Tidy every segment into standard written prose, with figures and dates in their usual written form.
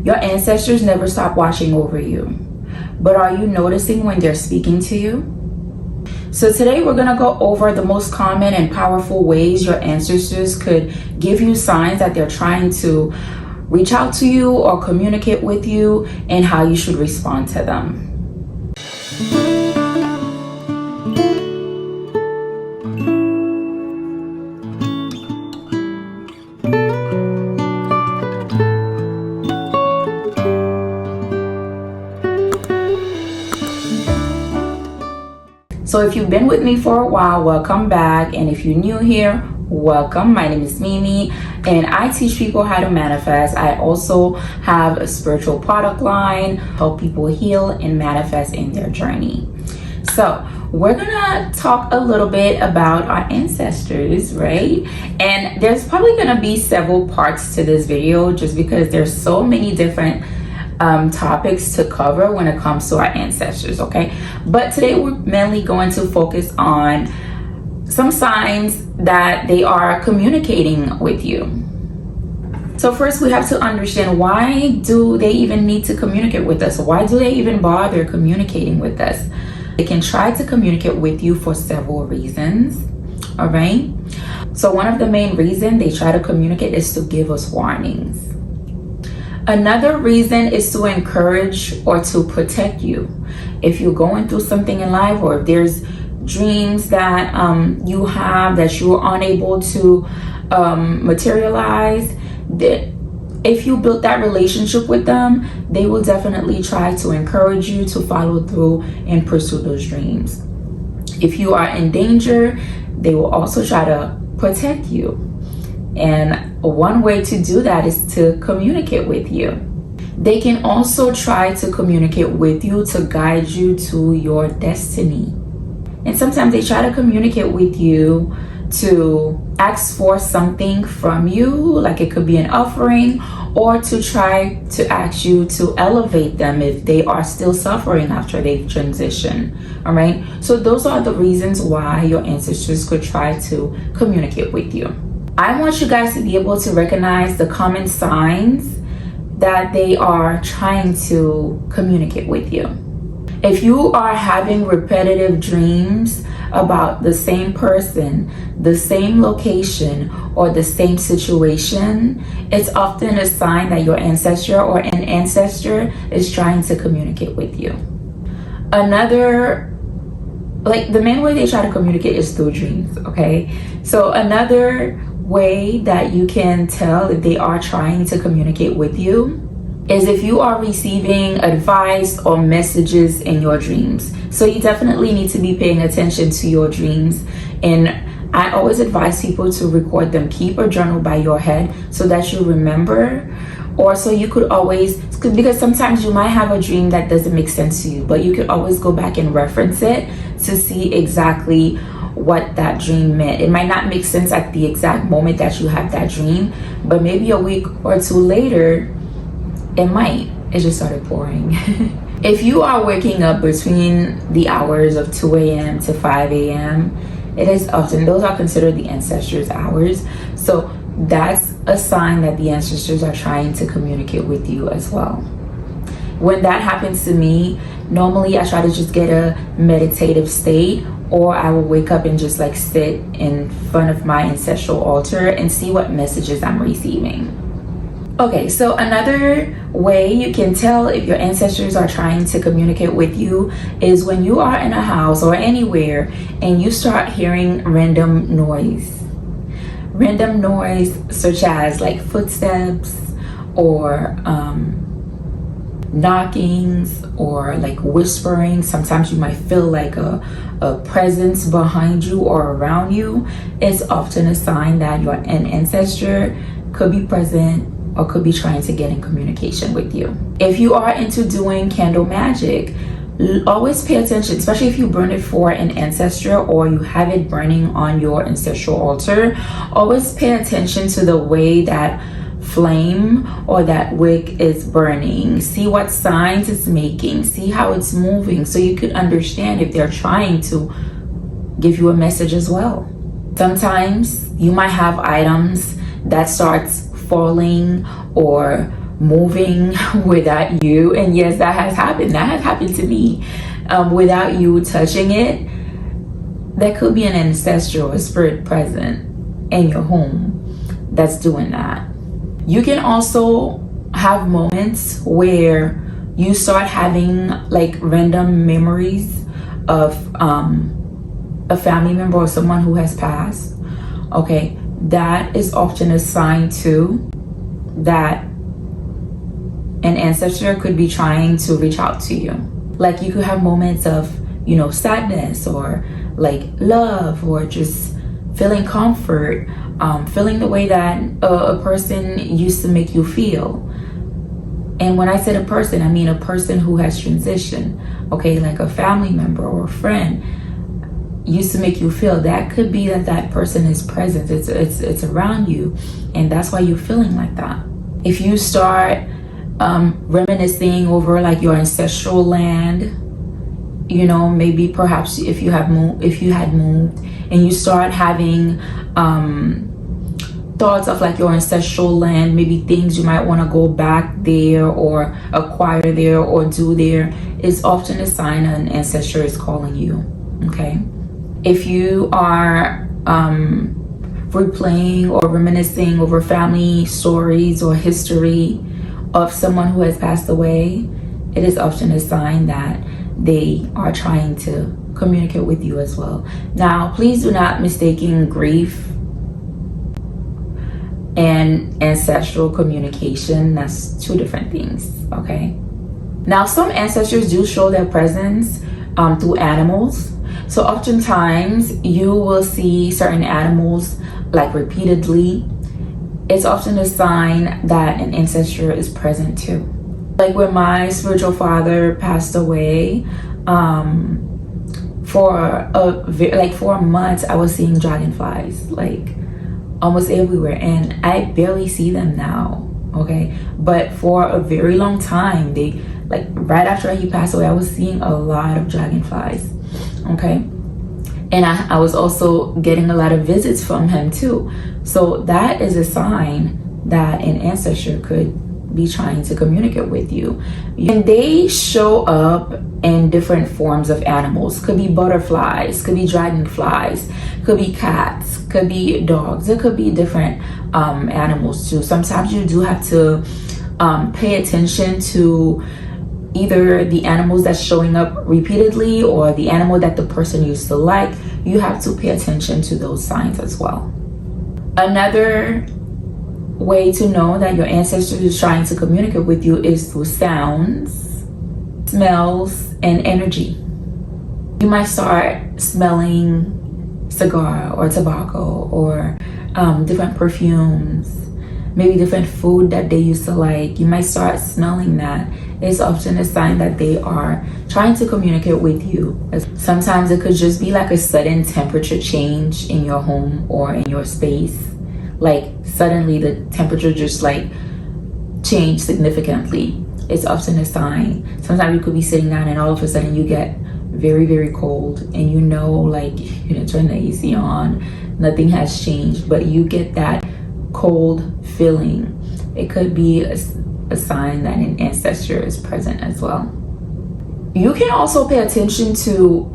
Your ancestors never stop watching over you, but are you noticing when they're speaking to you? So today we're going to go over the most common and powerful ways your ancestors could give you signs that they're trying to reach out to you or communicate with you, and how you should respond to them. So if you've been with me for a while, welcome back. And if you're new here, welcome. My name is Mimi and I teach people how to manifest. I also have a spiritual product line, help people heal and manifest in their journey. So we're gonna talk a little bit about our ancestors, right? And there's probably gonna be several parts to this video just because there's so many different topics to cover when it comes to our ancestors, okay? But today we're mainly going to focus on some signs that they are communicating with you. So first we have to understand, why do they even need to communicate with us? Why do they even bother communicating with us? They can try to communicate with you for several reasons, all right? So one of the main reasons they try to communicate is to give us warnings. Another reason is to encourage or to protect you. If you're going through something in life, or if there's dreams that you have that you're unable to materialize, if you built that relationship with them, they will definitely try to encourage you to follow through and pursue those dreams. If you are in danger, they will also try to protect you. And one way to do that is to communicate with you. They can also try to communicate with you to guide you to your destiny. And sometimes they try to communicate with you to ask for something from you, like it could be an offering, or to try to ask you to elevate them if they are still suffering after they've transitioned. All right. So those are the reasons why your ancestors could try to communicate with you. I want you guys to be able to recognize the common signs that they are trying to communicate with you. If you are having repetitive dreams about the same person, the same location, or the same situation, it's often a sign that your ancestor or an ancestor is trying to communicate with you. Another, like, the main way they try to communicate is through dreams, okay? So another way that you can tell if they are trying to communicate with you is if you are receiving advice or messages in your dreams. So you definitely need to be paying attention to your dreams. And I always advise people to record them. Keep a journal by your head so that you remember, or so you could always, because sometimes you might have a dream that doesn't make sense to you, but you could always go back and reference it to see exactly what that dream meant. It might not make sense at the exact moment that you have that dream, but maybe a week or two later, it might. It just started pouring. If you are waking up between the hours of 2 a.m. to 5 a.m., it is often, those are considered the ancestors' hours. So that's a sign that the ancestors are trying to communicate with you as well. When that happens to me, normally I try to just get a meditative state, or I will wake up and just like sit in front of my ancestral altar and see what messages I'm receiving. Okay, so another way you can tell if your ancestors are trying to communicate with you is when you are in a house or anywhere and you start hearing random noise. Random noise such as like footsteps or knockings or like whispering. Sometimes you might feel like a presence behind you or around you. It's often a sign that an ancestor could be present or could be trying to get in communication with you. If you are into doing candle magic, always pay attention, especially if you burn it for an ancestor or you have it burning on your ancestral altar. Always pay attention to the way that flame or that wick is burning. See what signs it's making, see how it's moving, so you could understand if they're trying to give you a message as well. Sometimes you might have items that starts falling or moving without you. And yes, that has happened to me, without you touching it. That could be an ancestral or spirit present in your home that's doing that. You can also have moments where you start having like random memories of a family member or someone who has passed. Okay, that is often a sign too that an ancestor could be trying to reach out to you. Like you could have moments of, sadness or like love, or just feeling comfort, feeling the way that a person used to make you feel. And when I said a person, I mean a person who has transitioned. Okay, like a family member or a friend used to make you feel. That could be that person is present. It's around you, and that's why you're feeling like that. If you start reminiscing over like your ancestral land, maybe perhaps if you had moved and you start having thoughts of like your ancestral land, maybe things you might want to go back there or acquire there or do there, is often a sign an ancestor is calling you. Okay, if you are replaying or reminiscing over family stories or history of someone who has passed away, it is often a sign that they are trying to communicate with you as well. Now, please do not mistaking grief and ancestral communication. That's two different things. Okay, now some ancestors do show their presence through animals. So oftentimes you will see certain animals like repeatedly. It's often a sign that an ancestor is present too. Like when my spiritual father passed away, for a month I was seeing dragonflies like almost everywhere, and I barely see them now. Okay, but for a very long time, they like right after he passed away, I was seeing a lot of dragonflies. Okay, and I was also getting a lot of visits from him too. So that is a sign that an ancestor could be trying to communicate with you. And they show up in different forms of animals. Could be butterflies, could be dragonflies, could be cats, could be dogs. It could be different animals too. Sometimes you do have to pay attention to either the animals that's showing up repeatedly or the animal that the person used to like. You have to pay attention to those signs as well. Another way to know that your ancestor is trying to communicate with you is through sounds, smells, and energy. You might start smelling cigar or tobacco or different perfumes, maybe different food that they used to like. You might start smelling that. It's often a sign that they are trying to communicate with you. Sometimes it could just be like a sudden temperature change in your home or in your space. Like suddenly the temperature just like changed significantly. It's often a sign. Sometimes you could be sitting down and all of a sudden you get very, very cold, and like turn the AC on, nothing has changed, but you get that cold feeling. It could be a sign that an ancestor is present as well. You can also pay attention to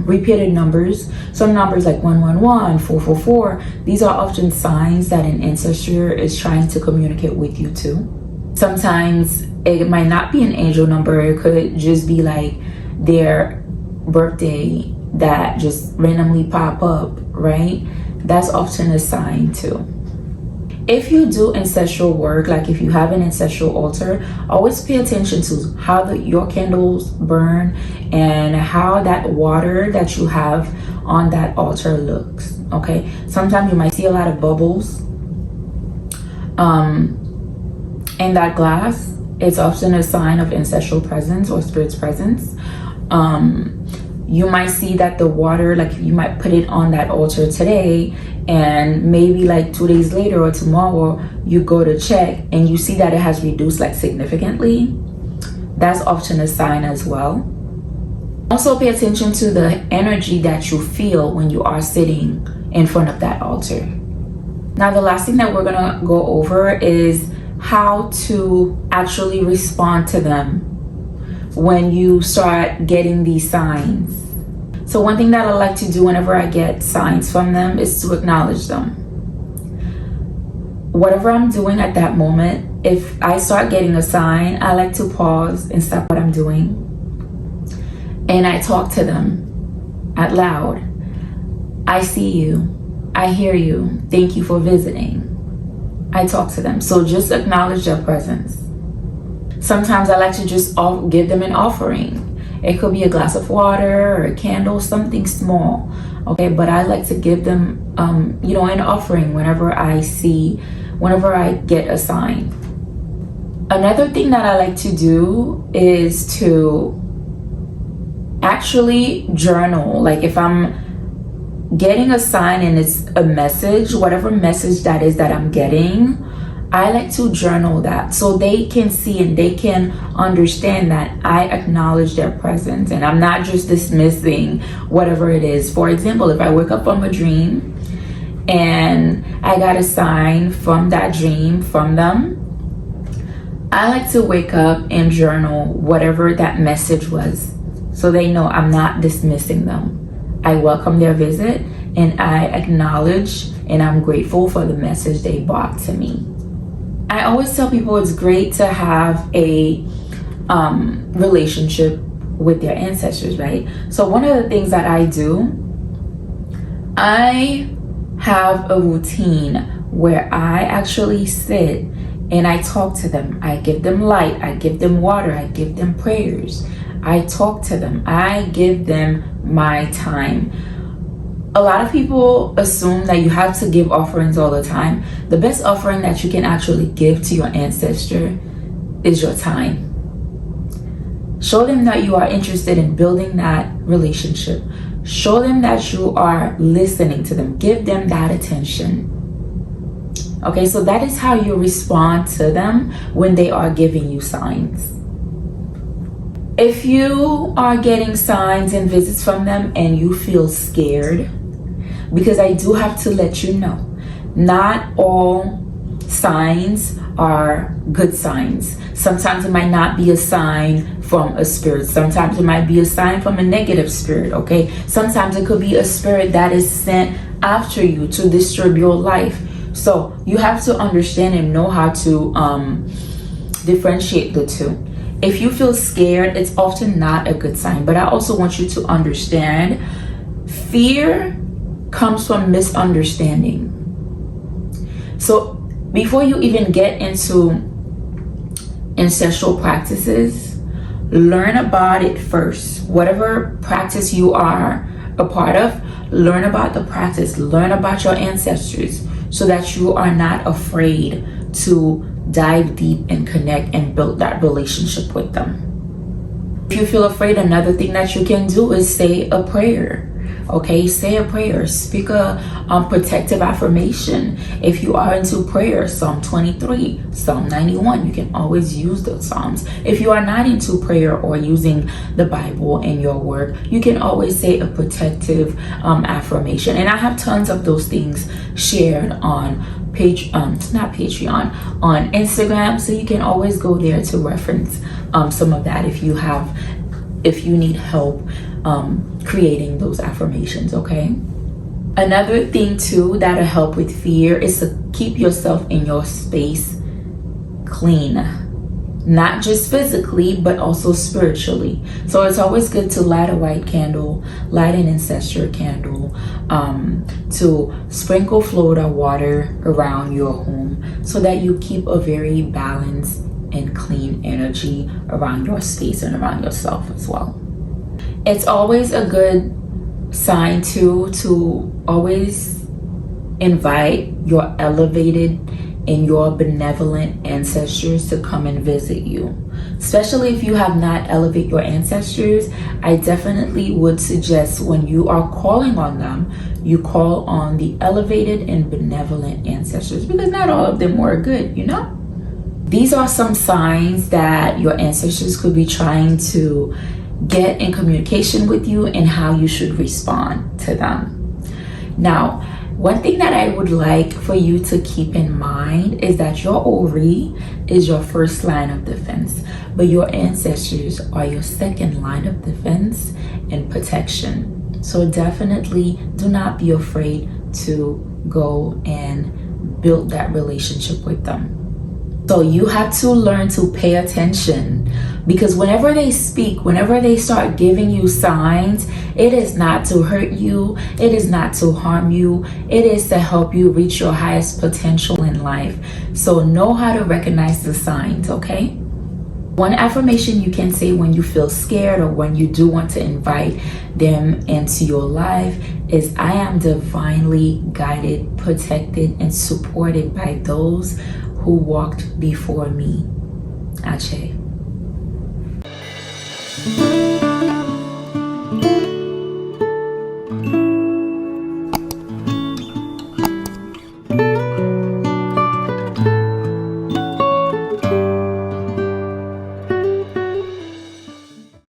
repeated numbers. Some numbers like 111, 444. These are often signs that an ancestor is trying to communicate with you too. Sometimes it might not be an angel number. It could just be like their birthday that just randomly pop up, right? That's often a sign too. If you do ancestral work, like if you have an ancestral altar, always pay attention to how your candles burn and how that water that you have on that altar looks. Okay, sometimes you might see a lot of bubbles in that glass. It's often a sign of ancestral presence or spirit's presence. You might see that the water, like you might put it on that altar today, and maybe like 2 days later or tomorrow you go to check and you see that it has reduced like significantly. That's often a sign as well. Also pay attention to the energy that you feel when you are sitting in front of that altar. Now the last thing that we're gonna go over is how to actually respond to them when you start getting these signs. So one thing that I like to do whenever I get signs from them is to acknowledge them. Whatever I'm doing at that moment, if I start getting a sign, I like to pause and stop what I'm doing. And I talk to them out loud. I see you. I hear you. Thank you for visiting. I talk to them. So just acknowledge their presence. Sometimes I like to just give them an offering. It could be a glass of water or a candle, something small. Okay, but I like to give them, an offering whenever I get a sign. Another thing that I like to do is to actually journal. Like if I'm getting a sign and it's a message, whatever message that is that I'm getting, I like to journal that so they can see and they can understand that I acknowledge their presence and I'm not just dismissing whatever it is. For example, if I wake up from a dream and I got a sign from that dream from them, I like to wake up and journal whatever that message was so they know I'm not dismissing them. I welcome their visit and I acknowledge and I'm grateful for the message they brought to me. I always tell people it's great to have a relationship with their ancestors, right? So one of the things that I do, I have a routine where I actually sit and I talk to them. I give them light, I give them water, I give them prayers. I talk to them. I give them my time. A lot of people assume that you have to give offerings all the time. The best offering that you can actually give to your ancestor is your time. Show them that you are interested in building that relationship. Show them that you are listening to them. Give them that attention. Okay, so that is how you respond to them when they are giving you signs. If you are getting signs and visits from them and you feel scared, because I do have to let you know, not all signs are good signs. Sometimes it might not be a sign from a spirit. Sometimes it might be a sign from a negative spirit, okay? Sometimes it could be a spirit that is sent after you to disturb your life. So you have to understand and know how to differentiate the two. If you feel scared, it's often not a good sign. But I also want you to understand, fear comes from misunderstanding. So before you even get into ancestral practices, learn about it first. Whatever practice you are a part of, learn about the practice, learn about your ancestors so that you are not afraid to dive deep and connect and build that relationship with them. If you feel afraid, another thing that you can do is say a prayer. Okay, say a prayer, speak a protective affirmation. If you are into prayer, Psalm 23, Psalm 91, you can always use those Psalms. If you are not into prayer or using the Bible in your work, you can always say a protective affirmation. And I have tons of those things shared on on Instagram, so you can always go there to reference some of that if you need help creating those affirmations. Okay, another thing too that'll help with fear is to keep yourself in your space clean, not just physically but also spiritually. So it's always good to light a white candle, light an ancestor candle, to sprinkle Florida water around your home so that you keep a very balanced and clean energy around your space and around yourself as well. It's always a good sign too to always invite your elevated and your benevolent ancestors to come and visit you. Especially if you have not elevated your ancestors, I definitely would suggest when you are calling on them, you call on the elevated and benevolent ancestors, because not all of them were good, you know? These are some signs that your ancestors could be trying to get in communication with you and how you should respond to them. Now, One thing that I would like for you to keep in mind is that your ovary is your first line of defense, but your ancestors are your second line of defense and protection. So definitely do not be afraid to go and build that relationship with them. So you have to learn to pay attention, because whenever they speak, whenever they start giving you signs, it is not to hurt you, it is not to harm you, it is to help you reach your highest potential in life. So know how to recognize the signs, okay? One affirmation you can say when you feel scared or when you do want to invite them into your life is, I am divinely guided, protected, and supported by those who walked before me. Ashe.